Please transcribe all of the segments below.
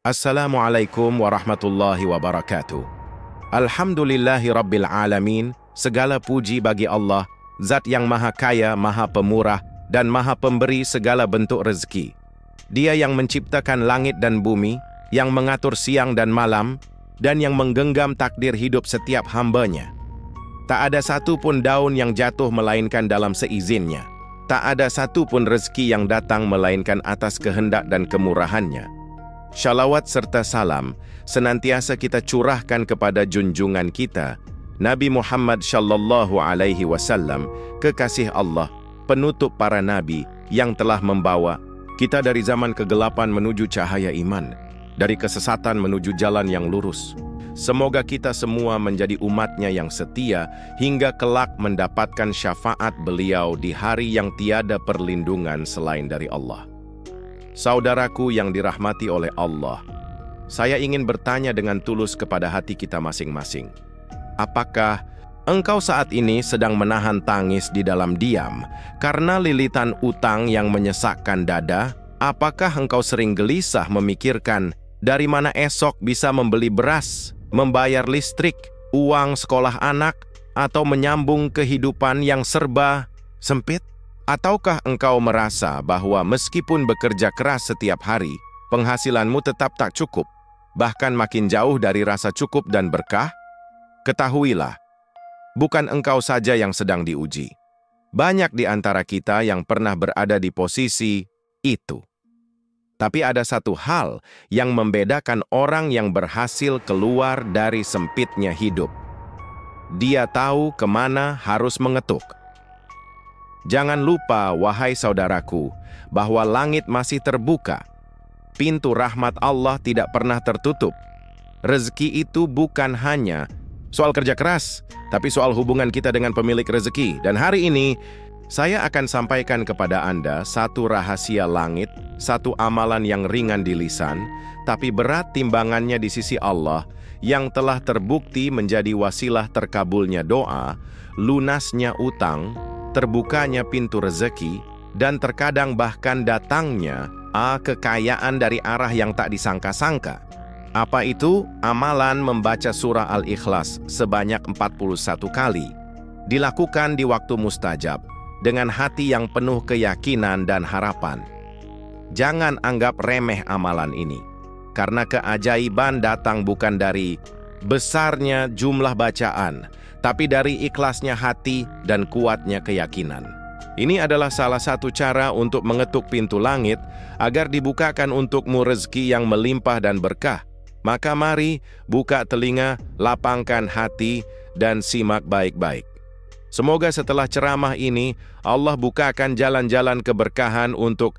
Assalamualaikum warahmatullahi wabarakatuh. Alhamdulillahi rabbil alamin. Segala puji bagi Allah, Zat yang maha kaya, maha pemurah, dan maha pemberi segala bentuk rezeki. Dia yang menciptakan langit dan bumi, yang mengatur siang dan malam, dan yang menggenggam takdir hidup setiap hambanya. Tak ada satu pun daun yang jatuh melainkan dalam seizinnya. Tak ada satu pun rezeki yang datang melainkan atas kehendak dan kemurahannya. Shalawat serta salam senantiasa kita curahkan kepada junjungan kita, Nabi Muhammad Shallallahu Alaihi Wasallam, kekasih Allah, penutup para nabi yang telah membawa kita dari zaman kegelapan menuju cahaya iman, dari kesesatan menuju jalan yang lurus. Semoga kita semua menjadi umatnya yang setia hingga kelak mendapatkan syafaat beliau di hari yang tiada perlindungan selain dari Allah. Saudaraku yang dirahmati oleh Allah, saya ingin bertanya dengan tulus kepada hati kita masing-masing. Apakah engkau saat ini sedang menahan tangis di dalam diam karena lilitan utang yang menyesakkan dada? Apakah engkau sering gelisah memikirkan dari mana esok bisa membeli beras, membayar listrik, uang sekolah anak, atau menyambung kehidupan yang serba sempit? Ataukah engkau merasa bahwa meskipun bekerja keras setiap hari, penghasilanmu tetap tak cukup, bahkan makin jauh dari rasa cukup dan berkah? Ketahuilah, bukan engkau saja yang sedang diuji. Banyak di antara kita yang pernah berada di posisi itu. Tapi ada satu hal yang membedakan orang yang berhasil keluar dari sempitnya hidup. Dia tahu kemana harus mengetuk. Jangan lupa, wahai saudaraku, bahwa langit masih terbuka. Pintu rahmat Allah tidak pernah tertutup. Rezeki itu bukan hanya soal kerja keras, tapi soal hubungan kita dengan pemilik rezeki. Dan hari ini, saya akan sampaikan kepada Anda satu rahasia langit, satu amalan yang ringan di lisan, tapi berat timbangannya di sisi Allah, yang telah terbukti menjadi wasilah terkabulnya doa, lunasnya utang, terbukanya pintu rezeki, dan terkadang bahkan datangnya kekayaan dari arah yang tak disangka-sangka. Apa itu? Amalan membaca surah Al-Ikhlas sebanyak 41 kali. Dilakukan di waktu mustajab, dengan hati yang penuh keyakinan dan harapan. Jangan anggap remeh amalan ini, karena keajaiban datang bukan dari besarnya jumlah bacaan, tapi dari ikhlasnya hati dan kuatnya keyakinan. Ini adalah salah satu cara untuk mengetuk pintu langit agar dibukakan untukmu rezeki yang melimpah dan berkah. Maka mari buka telinga, lapangkan hati, dan simak baik-baik. Semoga setelah ceramah ini Allah bukakan jalan-jalan keberkahan untuk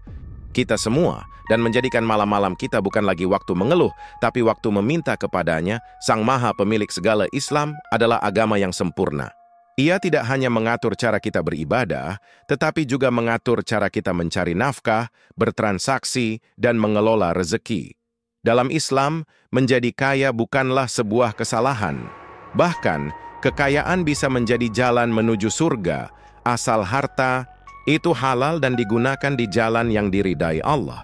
kita semua dan menjadikan malam-malam kita bukan lagi waktu mengeluh, tapi waktu meminta kepadanya. Sang Maha Pemilik segala Islam adalah agama yang sempurna. Ia tidak hanya mengatur cara kita beribadah, tetapi juga mengatur cara kita mencari nafkah, bertransaksi, dan mengelola rezeki. Dalam Islam, menjadi kaya bukanlah sebuah kesalahan. Bahkan, kekayaan bisa menjadi jalan menuju surga, asal harta itu halal dan digunakan di jalan yang diridai Allah.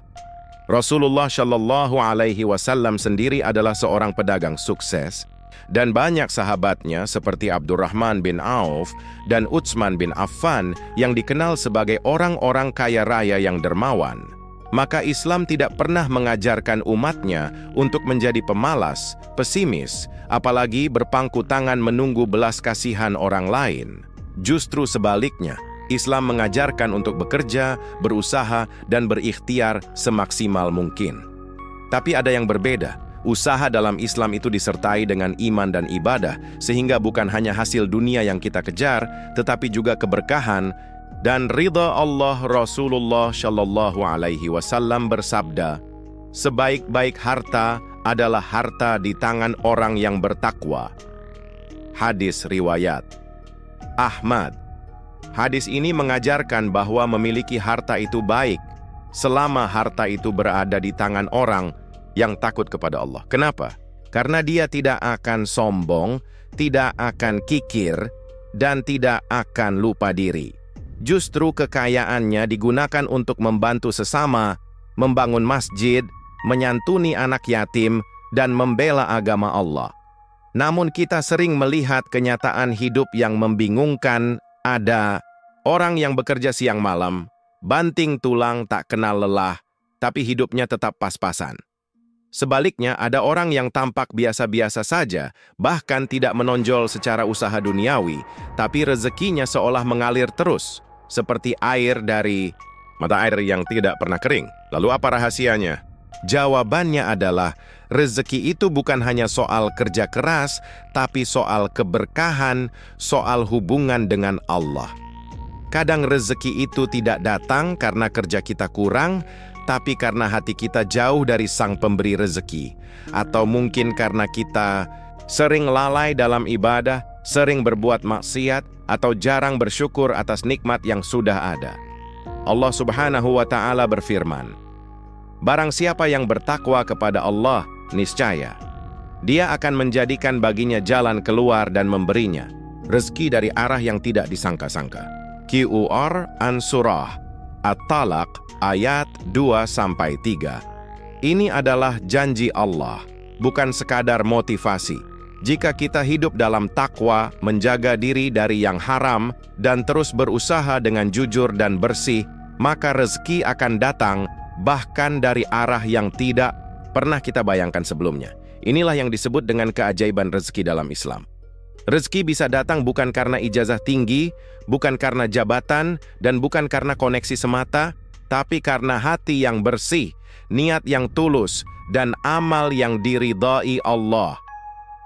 Rasulullah Shallallahu Alaihi Wasallam sendiri adalah seorang pedagang sukses, dan banyak sahabatnya seperti Abdurrahman bin Auf dan Utsman bin Affan yang dikenal sebagai orang-orang kaya raya yang dermawan. Maka Islam tidak pernah mengajarkan umatnya untuk menjadi pemalas, pesimis, apalagi berpangku tangan menunggu belas kasihan orang lain. Justru sebaliknya, Islam mengajarkan untuk bekerja, berusaha, dan berikhtiar semaksimal mungkin. Tapi ada yang berbeda. Usaha dalam Islam itu disertai dengan iman dan ibadah, sehingga bukan hanya hasil dunia yang kita kejar, tetapi juga keberkahan dan ridha Allah. Rasulullah Shallallahu Alaihi Wasallam bersabda, sebaik-baik harta adalah harta di tangan orang yang bertakwa. Hadis riwayat Ahmad. Hadis ini mengajarkan bahwa memiliki harta itu baik selama harta itu berada di tangan orang yang takut kepada Allah. Kenapa? Karena dia tidak akan sombong, tidak akan kikir, dan tidak akan lupa diri. Justru kekayaannya digunakan untuk membantu sesama, membangun masjid, menyantuni anak yatim, dan membela agama Allah. Namun kita sering melihat kenyataan hidup yang membingungkan. Ada orang yang bekerja siang malam, banting tulang tak kenal lelah, tapi hidupnya tetap pas-pasan. Sebaliknya, ada orang yang tampak biasa-biasa saja, bahkan tidak menonjol secara usaha duniawi, tapi rezekinya seolah mengalir terus, seperti air dari mata air yang tidak pernah kering. Lalu apa rahasianya? Jawabannya adalah, rezeki itu bukan hanya soal kerja keras, tapi soal keberkahan, soal hubungan dengan Allah. Kadang rezeki itu tidak datang karena kerja kita kurang, tapi karena hati kita jauh dari sang pemberi rezeki. Atau mungkin karena kita sering lalai dalam ibadah, sering berbuat maksiat, atau jarang bersyukur atas nikmat yang sudah ada. Allah Subhanahu wa Ta'ala berfirman, "Barang siapa yang bertakwa kepada Allah, niscaya Dia akan menjadikan baginya jalan keluar dan memberinya rezeki dari arah yang tidak disangka-sangka." Qur An-Surah At-Talaq ayat 2-3. Ini adalah janji Allah, bukan sekadar motivasi. Jika kita hidup dalam takwa, menjaga diri dari yang haram, dan terus berusaha dengan jujur dan bersih, maka rezeki akan datang bahkan dari arah yang tidak pernah kita bayangkan sebelumnya. Inilah yang disebut dengan keajaiban rezeki dalam Islam. Rezeki bisa datang bukan karena ijazah tinggi, bukan karena jabatan, dan bukan karena koneksi semata, tapi karena hati yang bersih, niat yang tulus, dan amal yang diridhai Allah.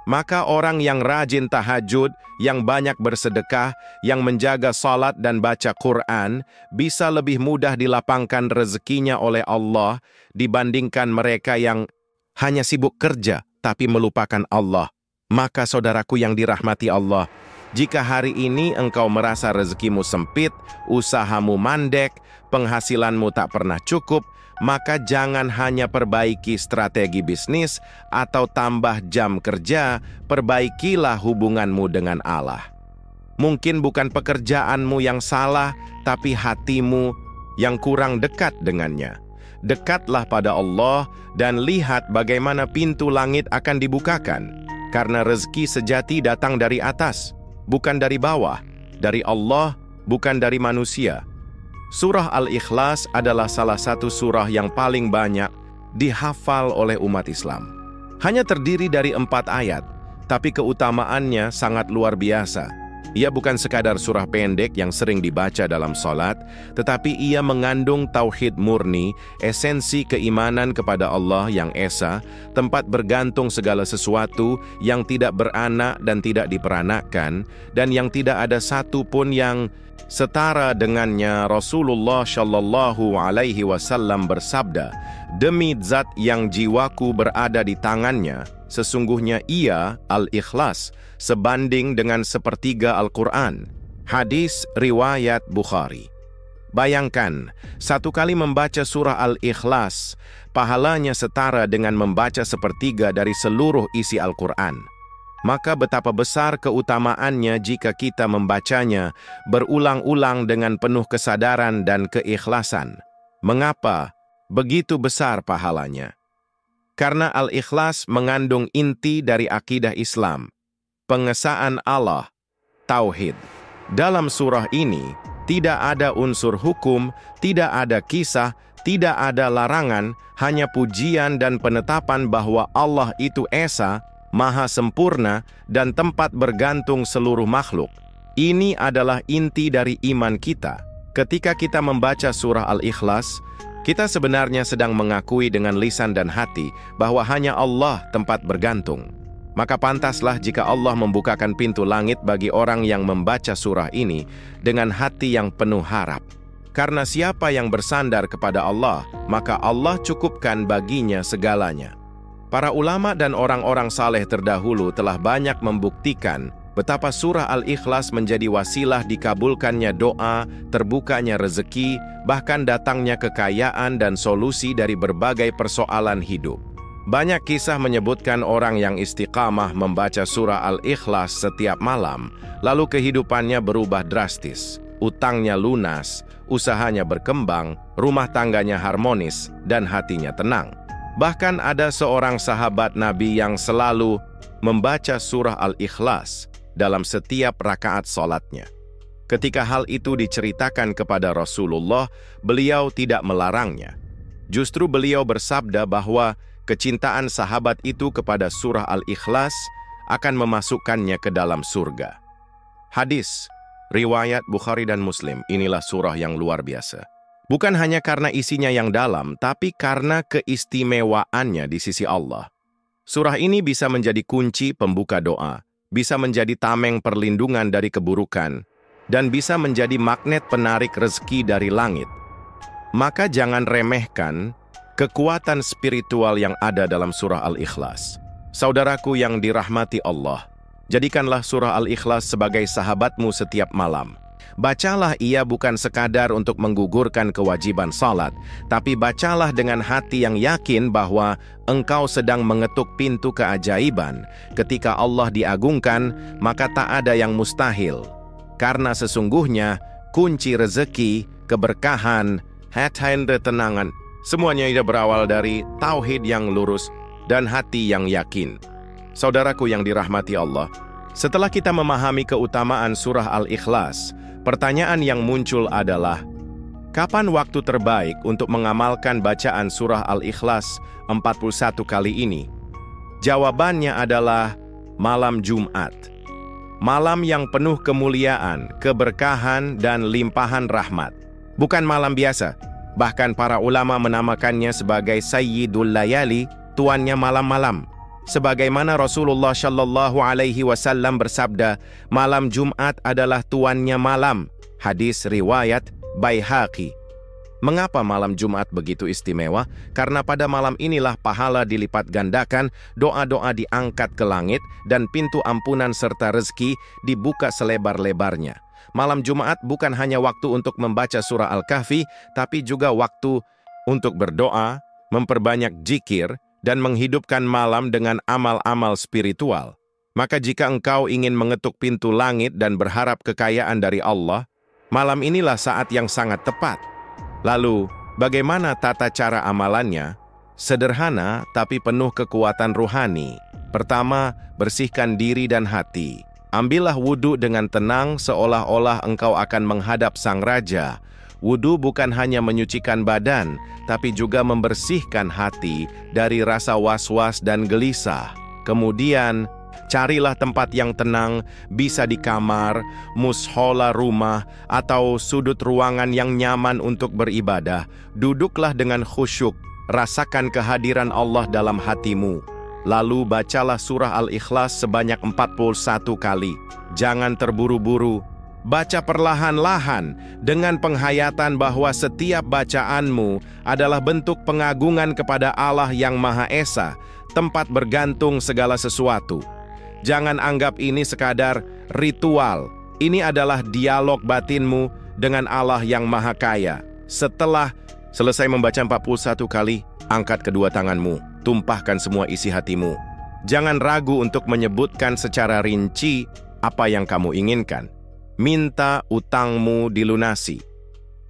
Maka orang yang rajin tahajud, yang banyak bersedekah, yang menjaga salat dan baca Quran, bisa lebih mudah dilapangkan rezekinya oleh Allah dibandingkan mereka yang hanya sibuk kerja tapi melupakan Allah. Maka saudaraku yang dirahmati Allah, jika hari ini engkau merasa rezekimu sempit, usahamu mandek, penghasilanmu tak pernah cukup, maka jangan hanya perbaiki strategi bisnis atau tambah jam kerja, perbaikilah hubunganmu dengan Allah. Mungkin bukan pekerjaanmu yang salah, tapi hatimu yang kurang dekat dengannya. Dekatlah pada Allah dan lihat bagaimana pintu langit akan dibukakan. Karena rezeki sejati datang dari atas, bukan dari bawah, dari Allah, bukan dari manusia. Surah Al-Ikhlas adalah salah satu surah yang paling banyak dihafal oleh umat Islam. Hanya terdiri dari 4 ayat, tapi keutamaannya sangat luar biasa. Ia bukan sekadar surah pendek yang sering dibaca dalam salat, tetapi ia mengandung tauhid murni, esensi keimanan kepada Allah yang esa, tempat bergantung segala sesuatu yang tidak beranak dan tidak diperanakkan, dan yang tidak ada satu pun yang setara dengannya. Rasulullah Shallallahu Alaihi Wasallam bersabda, "Demi zat yang jiwaku berada di tangannya, sesungguhnya ia, Al-Ikhlas, sebanding dengan sepertiga Al-Quran." Hadis riwayat Bukhari. Bayangkan, 1 kali membaca surah Al-Ikhlas, pahalanya setara dengan membaca sepertiga dari seluruh isi Al-Quran. Maka betapa besar keutamaannya jika kita membacanya berulang-ulang dengan penuh kesadaran dan keikhlasan. Mengapa begitu besar pahalanya? Karena Al-Ikhlas mengandung inti dari akidah Islam, pengesaan Allah, tauhid. Dalam surah ini, tidak ada unsur hukum, tidak ada kisah, tidak ada larangan, hanya pujian dan penetapan bahwa Allah itu esa, maha sempurna, dan tempat bergantung seluruh makhluk. Ini adalah inti dari iman kita. Ketika kita membaca surah Al-Ikhlas, kita sebenarnya sedang mengakui dengan lisan dan hati bahwa hanya Allah tempat bergantung. Maka pantaslah jika Allah membukakan pintu langit bagi orang yang membaca surah ini dengan hati yang penuh harap. Karena siapa yang bersandar kepada Allah, maka Allah cukupkan baginya segalanya. Para ulama dan orang-orang saleh terdahulu telah banyak membuktikan betapa surah Al-Ikhlas menjadi wasilah dikabulkannya doa, terbukanya rezeki, bahkan datangnya kekayaan dan solusi dari berbagai persoalan hidup. Banyak kisah menyebutkan orang yang istiqamah membaca surah Al-Ikhlas setiap malam, lalu kehidupannya berubah drastis. Utangnya lunas, usahanya berkembang, rumah tangganya harmonis, dan hatinya tenang. Bahkan ada seorang sahabat Nabi yang selalu membaca surah Al-Ikhlas dalam setiap rakaat salatnya. Ketika hal itu diceritakan kepada Rasulullah, beliau tidak melarangnya. Justru beliau bersabda bahwa kecintaan sahabat itu kepada surah Al-Ikhlas akan memasukkannya ke dalam surga. Hadis, riwayat Bukhari dan Muslim, inilah surah yang luar biasa. Bukan hanya karena isinya yang dalam, tapi karena keistimewaannya di sisi Allah. Surah ini bisa menjadi kunci pembuka doa, bisa menjadi tameng perlindungan dari keburukan, dan bisa menjadi magnet penarik rezeki dari langit. Maka jangan remehkan kekuatan spiritual yang ada dalam surah Al-Ikhlas. Saudaraku yang dirahmati Allah, jadikanlah surah Al-Ikhlas sebagai sahabatmu setiap malam. Bacalah ia bukan sekadar untuk menggugurkan kewajiban salat, tapi bacalah dengan hati yang yakin bahwa engkau sedang mengetuk pintu keajaiban. Ketika Allah diagungkan, maka tak ada yang mustahil. Karena sesungguhnya kunci rezeki, keberkahan, ketenangan, semuanya itu berawal dari tauhid yang lurus dan hati yang yakin. Saudaraku yang dirahmati Allah, setelah kita memahami keutamaan surah Al-Ikhlas, pertanyaan yang muncul adalah, kapan waktu terbaik untuk mengamalkan bacaan surah Al-Ikhlas 41 kali ini? Jawabannya adalah malam Jumat. Malam yang penuh kemuliaan, keberkahan, dan limpahan rahmat. Bukan malam biasa. Bahkan para ulama menamakannya sebagai Sayyidul Layali, tuannya malam-malam. Sebagaimana Rasulullah Shallallahu Alaihi Wasallam bersabda, malam Jumat adalah tuannya malam. Hadis riwayat Baihaqi. Mengapa malam Jumat begitu istimewa? Karena pada malam inilah pahala dilipat gandakan, doa-doa diangkat ke langit, dan pintu ampunan serta rezeki dibuka selebar-lebarnya. Malam Jumat bukan hanya waktu untuk membaca surah Al-Kahfi, tapi juga waktu untuk berdoa, memperbanyak zikir, dan menghidupkan malam dengan amal-amal spiritual. Maka jika engkau ingin mengetuk pintu langit dan berharap kekayaan dari Allah, malam inilah saat yang sangat tepat. Lalu, bagaimana tata cara amalannya? Sederhana tapi penuh kekuatan ruhani. Pertama, bersihkan diri dan hati. Ambillah wudhu dengan tenang seolah-olah engkau akan menghadap Sang Raja. Wudhu bukan hanya menyucikan badan, tapi juga membersihkan hati dari rasa was-was dan gelisah. Kemudian, carilah tempat yang tenang, bisa di kamar, mushola rumah, atau sudut ruangan yang nyaman untuk beribadah. Duduklah dengan khusyuk, rasakan kehadiran Allah dalam hatimu. Lalu bacalah surah Al-Ikhlas sebanyak 41 kali. Jangan terburu-buru. Baca perlahan-lahan dengan penghayatan bahwa setiap bacaanmu adalah bentuk pengagungan kepada Allah yang Maha Esa, tempat bergantung segala sesuatu. Jangan anggap ini sekadar ritual. Ini adalah dialog batinmu dengan Allah yang Maha Kaya. Setelah selesai membaca 41 kali, angkat kedua tanganmu, tumpahkan semua isi hatimu. Jangan ragu untuk menyebutkan secara rinci apa yang kamu inginkan. Minta utangmu dilunasi.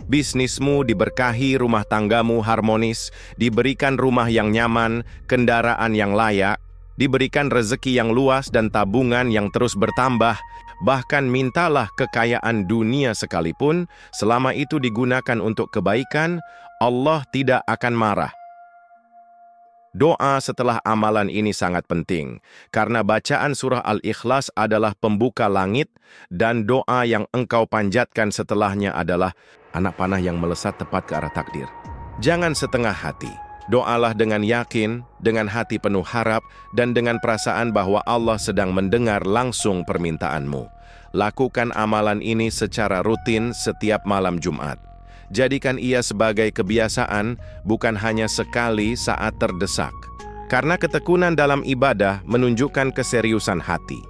Bisnismu diberkahi, rumah tanggamu harmonis, diberikan rumah yang nyaman, kendaraan yang layak, diberikan rezeki yang luas dan tabungan yang terus bertambah. Bahkan mintalah kekayaan dunia sekalipun, selama itu digunakan untuk kebaikan, Allah tidak akan marah. Doa setelah amalan ini sangat penting, karena bacaan surah Al-Ikhlas adalah pembuka langit, dan doa yang engkau panjatkan setelahnya adalah anak panah yang melesat tepat ke arah takdir. Jangan setengah hati. Doalah dengan yakin, dengan hati penuh harap, dan dengan perasaan bahwa Allah sedang mendengar langsung permintaanmu. Lakukan amalan ini secara rutin setiap malam Jumat. Jadikan ia sebagai kebiasaan, bukan hanya sekali saat terdesak. Karena ketekunan dalam ibadah menunjukkan keseriusan hati.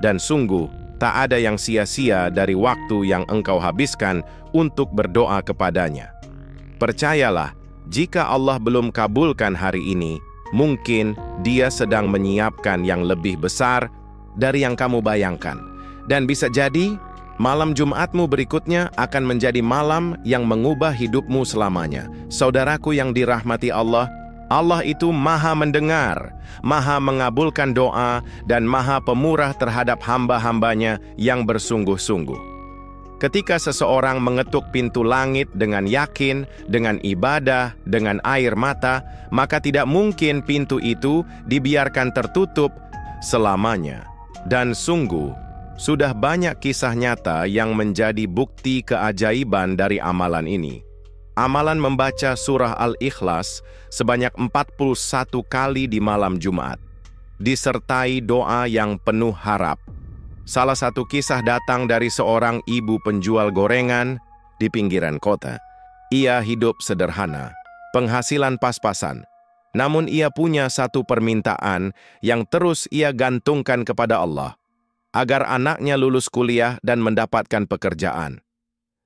Dan sungguh, tak ada yang sia-sia dari waktu yang engkau habiskan untuk berdoa kepadanya. Percayalah, jika Allah belum kabulkan hari ini, mungkin Dia sedang menyiapkan yang lebih besar dari yang kamu bayangkan. Dan bisa jadi, malam Jumatmu berikutnya akan menjadi malam yang mengubah hidupmu selamanya. Saudaraku yang dirahmati Allah, Allah itu maha mendengar, maha mengabulkan doa, dan maha pemurah terhadap hamba-hambanya yang bersungguh-sungguh. Ketika seseorang mengetuk pintu langit dengan yakin, dengan ibadah, dengan air mata, maka tidak mungkin pintu itu dibiarkan tertutup selamanya. Dan sungguh, sudah banyak kisah nyata yang menjadi bukti keajaiban dari amalan ini. Amalan membaca surah Al-Ikhlas sebanyak 41 kali di malam Jumat, disertai doa yang penuh harap. Salah satu kisah datang dari seorang ibu penjual gorengan di pinggiran kota. Ia hidup sederhana, penghasilan pas-pasan. Namun ia punya satu permintaan yang terus ia gantungkan kepada Allah, agar anaknya lulus kuliah dan mendapatkan pekerjaan.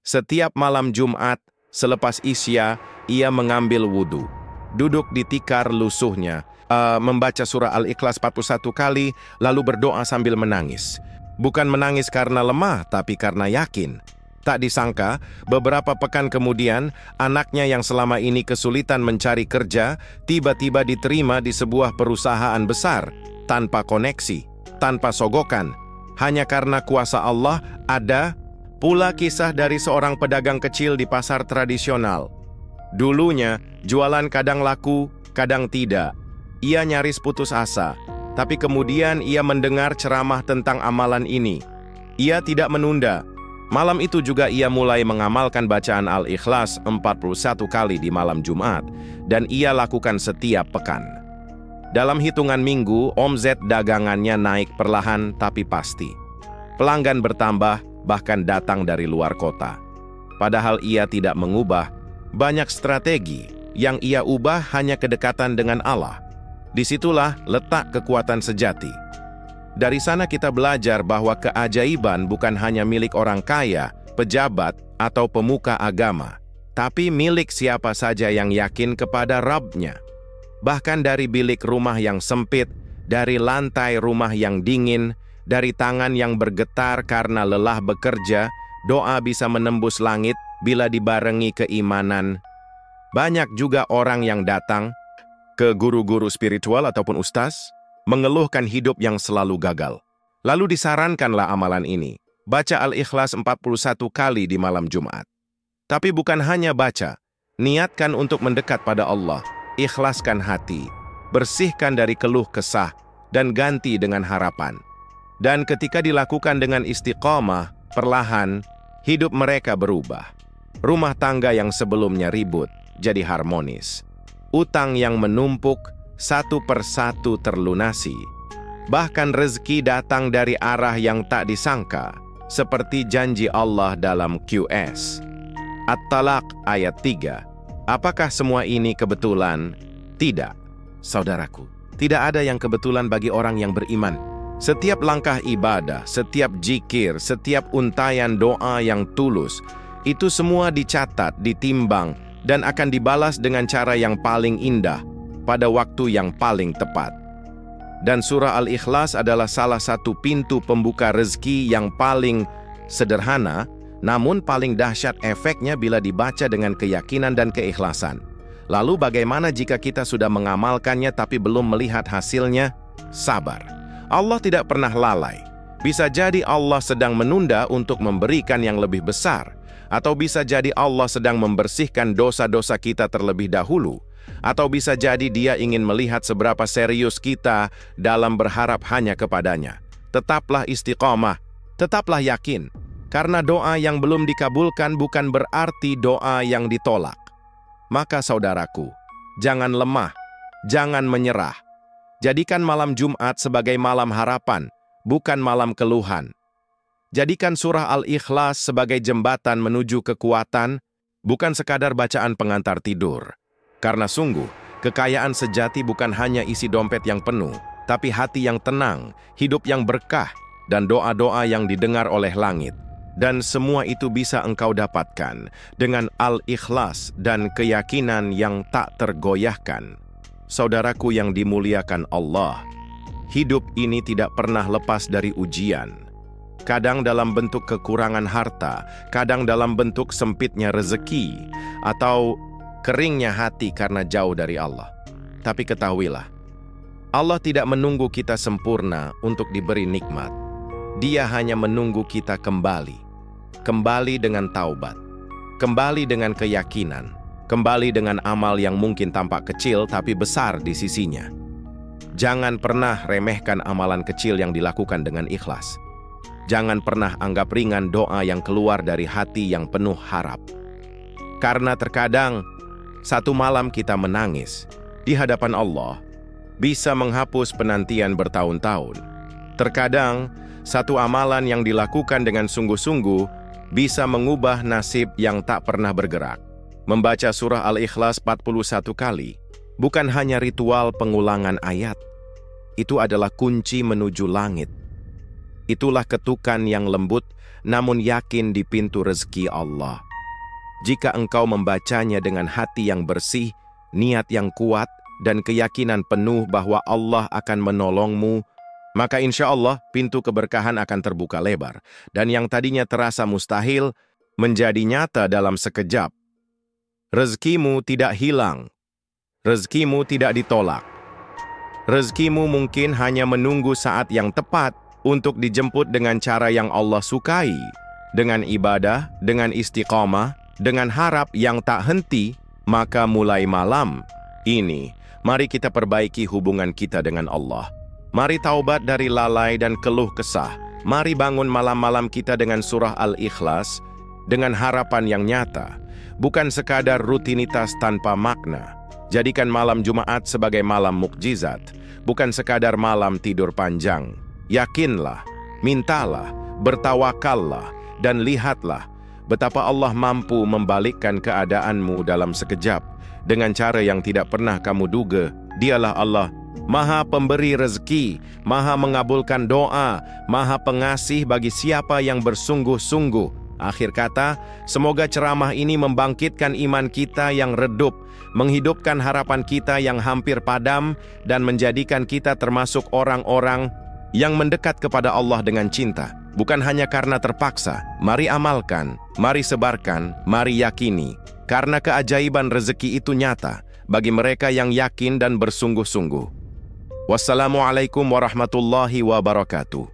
Setiap malam Jumat, selepas Isya, ia mengambil wudhu, duduk di tikar lusuhnya, membaca surah Al-Ikhlas 41 kali, lalu berdoa sambil menangis. Bukan menangis karena lemah, tapi karena yakin. Tak disangka, beberapa pekan kemudian, anaknya yang selama ini kesulitan mencari kerja, tiba-tiba diterima di sebuah perusahaan besar, tanpa koneksi, tanpa sogokan. Hanya karena kuasa Allah. Ada pula kisah dari seorang pedagang kecil di pasar tradisional. Dulunya, jualan kadang laku, kadang tidak. Ia nyaris putus asa, tapi kemudian ia mendengar ceramah tentang amalan ini. Ia tidak menunda. Malam itu juga ia mulai mengamalkan bacaan Al-Ikhlas 41 kali di malam Jumat, dan ia lakukan setiap pekan. Dalam hitungan minggu, omzet dagangannya naik perlahan tapi pasti. Pelanggan bertambah, bahkan datang dari luar kota. Padahal ia tidak mengubah banyak strategi, yang ia ubah hanya kedekatan dengan Allah. Disitulah letak kekuatan sejati. Dari sana kita belajar bahwa keajaiban bukan hanya milik orang kaya, pejabat, atau pemuka agama, tapi milik siapa saja yang yakin kepada Rabb-Nya. Bahkan dari bilik rumah yang sempit, dari lantai rumah yang dingin, dari tangan yang bergetar karena lelah bekerja, doa bisa menembus langit bila dibarengi keimanan. Banyak juga orang yang datang ke guru-guru spiritual ataupun ustaz, mengeluhkan hidup yang selalu gagal. Lalu disarankanlah amalan ini. Baca Al-Ikhlas 41 kali di malam Jumat. Tapi bukan hanya baca, niatkan untuk mendekat pada Allah, ikhlaskan hati, bersihkan dari keluh kesah, dan ganti dengan harapan. Dan ketika dilakukan dengan istiqamah, perlahan, hidup mereka berubah. Rumah tangga yang sebelumnya ribut, jadi harmonis. Utang yang menumpuk, satu persatu terlunasi. Bahkan rezeki datang dari arah yang tak disangka, seperti janji Allah dalam QS. At-Talaq ayat 3. Apakah semua ini kebetulan? Tidak. Saudaraku, tidak ada yang kebetulan bagi orang yang beriman. Setiap langkah ibadah, setiap zikir, setiap untayan doa yang tulus, itu semua dicatat, ditimbang, dan akan dibalas dengan cara yang paling indah, pada waktu yang paling tepat. Dan surah Al-Ikhlas adalah salah satu pintu pembuka rezeki yang paling sederhana, namun paling dahsyat efeknya bila dibaca dengan keyakinan dan keikhlasan. Lalu bagaimana jika kita sudah mengamalkannya tapi belum melihat hasilnya? Sabar. Allah tidak pernah lalai. Bisa jadi Allah sedang menunda untuk memberikan yang lebih besar, atau bisa jadi Allah sedang membersihkan dosa-dosa kita terlebih dahulu, atau bisa jadi Dia ingin melihat seberapa serius kita dalam berharap hanya kepadanya. Tetaplah istiqamah, tetaplah yakin, karena doa yang belum dikabulkan bukan berarti doa yang ditolak. Maka saudaraku, jangan lemah, jangan menyerah. Jadikan malam Jumat sebagai malam harapan, bukan malam keluhan. Jadikan surah Al-Ikhlas sebagai jembatan menuju kekuatan, bukan sekadar bacaan pengantar tidur. Karena sungguh, kekayaan sejati bukan hanya isi dompet yang penuh, tapi hati yang tenang, hidup yang berkah, dan doa-doa yang didengar oleh langit. Dan semua itu bisa engkau dapatkan dengan Al-Ikhlas dan keyakinan yang tak tergoyahkan. Saudaraku yang dimuliakan Allah, hidup ini tidak pernah lepas dari ujian. Kadang dalam bentuk kekurangan harta, kadang dalam bentuk sempitnya rezeki, atau keringnya hati karena jauh dari Allah. tapi ketahuilah, Allah tidak menunggu kita sempurna untuk diberi nikmat. Dia hanya menunggu kita kembali dengan taubat, kembali dengan keyakinan, kembali dengan amal yang mungkin tampak kecil tapi besar di sisinya. Jangan pernah remehkan amalan kecil yang dilakukan dengan ikhlas. Jangan pernah anggap ringan doa yang keluar dari hati yang penuh harap. Karena terkadang, satu malam kita menangis di hadapan Allah bisa menghapus penantian bertahun-tahun. Terkadang, satu amalan yang dilakukan dengan sungguh-sungguh bisa mengubah nasib yang tak pernah bergerak. Membaca surah Al-Ikhlas 41 kali bukan hanya ritual pengulangan ayat. Itu adalah kunci menuju langit. Itulah ketukan yang lembut namun yakin di pintu rezeki Allah. Jika engkau membacanya dengan hati yang bersih, niat yang kuat, dan keyakinan penuh bahwa Allah akan menolongmu, maka insya Allah pintu keberkahan akan terbuka lebar, dan yang tadinya terasa mustahil menjadi nyata dalam sekejap. Rezekimu tidak hilang, rezekimu tidak ditolak. Rezekimu mungkin hanya menunggu saat yang tepat untuk dijemput dengan cara yang Allah sukai, dengan ibadah, dengan istiqamah, dengan harap yang tak henti. Maka mulai malam ini, mari kita perbaiki hubungan kita dengan Allah. Mari taubat dari lalai dan keluh kesah. Mari bangun malam-malam kita dengan surah Al-Ikhlas, dengan harapan yang nyata, bukan sekadar rutinitas tanpa makna. Jadikan malam Jumat sebagai malam mukjizat, bukan sekadar malam tidur panjang. Yakinlah, mintalah, bertawakallah, dan lihatlah betapa Allah mampu membalikkan keadaanmu dalam sekejap dengan cara yang tidak pernah kamu duga. Dialah Allah, Maha Pemberi rezeki, Maha mengabulkan doa, Maha Pengasih bagi siapa yang bersungguh-sungguh. Akhir kata, semoga ceramah ini membangkitkan iman kita yang redup, menghidupkan harapan kita yang hampir padam, dan menjadikan kita termasuk orang-orang yang mendekat kepada Allah dengan cinta, bukan hanya karena terpaksa. Mari amalkan, mari sebarkan, mari yakini, karena keajaiban rezeki itu nyata bagi mereka yang yakin dan bersungguh-sungguh. Wassalamualaikum warahmatullahi wabarakatuh.